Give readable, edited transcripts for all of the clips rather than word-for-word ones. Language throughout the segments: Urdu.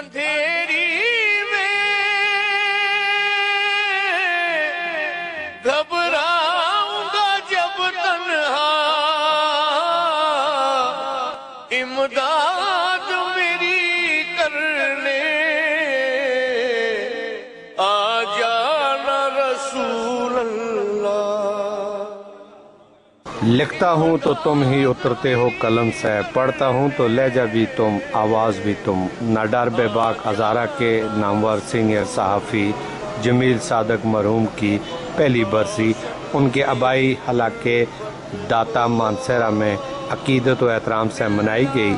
اندھیری میں گھبراؤں گا جب تنہا، امداد میری کرنے آ جانا رسول اللہ۔ لکھتا ہوں تو تم ہی اترتے ہو قلم سے، پڑھتا ہوں تو لہجہ بھی تم، آواز بھی تم۔ ناڈر بے باک ہزارہ کے نامور سینئر صحافی جمیل صادق مرحوم کی پہلی برسی ان کے آبائی حلقے داتا مانسہرہ میں عقیدت و احترام سے منائی گئی۔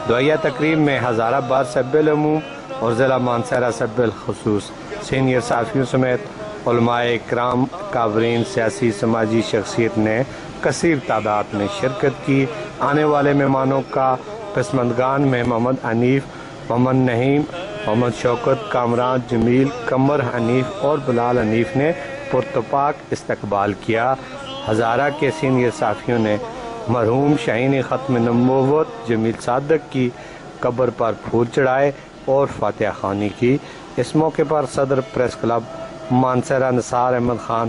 دعائیہ تقریب میں ہزارہ بار سے بالعموم اور ضلع مانسہرہ سے بالخصوص سینئر صحافیوں سمیت علماء اکرام، کابرین، سیاسی سماجی شخصیت نے کثیر تعداد میں شرکت کی۔ آنے والے مہمانوں کا پسماندگان میں محمد حنیف، محمد نعیم، محمد شوکت، کامران جمیل، قمر حنیف اور بلال حنیف نے پرتپاک استقبال کیا۔ ہزارہ کے سینئر صحافیوں نے مرحوم شاہین ختم نبوت جمیل صادق کی قبر پر پھول چڑھائے اور فاتحہ خوانی کی۔ اس موقع پر صدر پریس کلب مانسہرہ نثار احمد خان،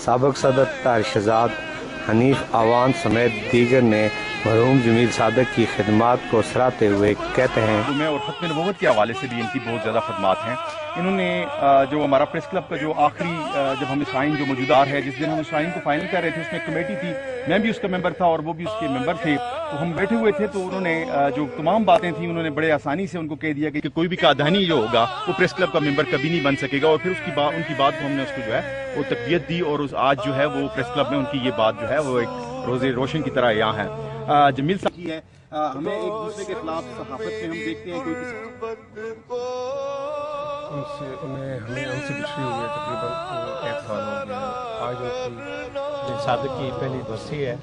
سابق صدر طاہر شہزاد، حنیف آوان سمیت دیگر نے مرحوم جمیل صادق کی خدمات کو سراہتے ہوئے کہتے ہیں اور ختم نبوت کے حوالے سے بھی ان کی بہت زیادہ خدمات ہیں۔ انہوں نے جو ہمارا پریس کلب کا جو آخری جب ہم اسرائیل جو موجودہ ہے، جس دن ہم اسرائیل کو فائنل کر رہے تھے، اس میں کمیٹی تھی، میں بھی اس کا ممبر تھا اور وہ بھی اس کے ممبر تھے، تو ہم بیٹھے ہوئے تھے، تو انہوں نے جو تمام باتیں تھیں انہوں نے بڑے آسانی سے ان کو کہہ دیا کہ کوئی بھی قادانی جو ہوگا وہ پریس کلب کا ممبر کبھی نہیں بن سکے گا، اور پھر اس کی بات ان کی بات کو ہم نے اس کو جو ہے وہ تقویت دی، اور آج جو ہے وہ پریس کلب میں ان کی یہ بات جو ہے وہ ایک روزے روشن کی طرح یہاں ہے۔ جمیل صاحب ہے، ہمیں ایک دوسرے کے خلاف صحافت میں ہم دیکھتے ہیں کوئی ہمیں ان سے بچھڑی ہوئی ہے تقریباً 1 سال ہو گیا۔ آج ان کی صادق کی پہلی برسی ہے،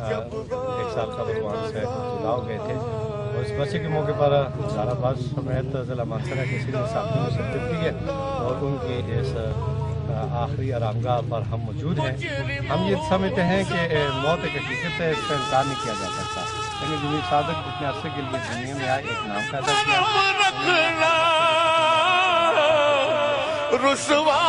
1 سال کا بھگوان سے جدا ہو گئے تھے، اور اس برسی کے موقع پر ہزارہ بار سمیت ضلع مانسہرہ کے سینئر صحافیوں نے شرکت کی ہے، اور ان کی اس آخری آرامگاہ پر ہم موجود ہیں۔ ہم یہ سمجھتے ہیں کہ موت ایک حقیقت ہے، اس کا انکار نہیں کیا جا سکتا، لیکن جمیل صادق جتنے عرصے کے لیے دنیا میں آئے ایک نام پیدا کیا۔ رسوا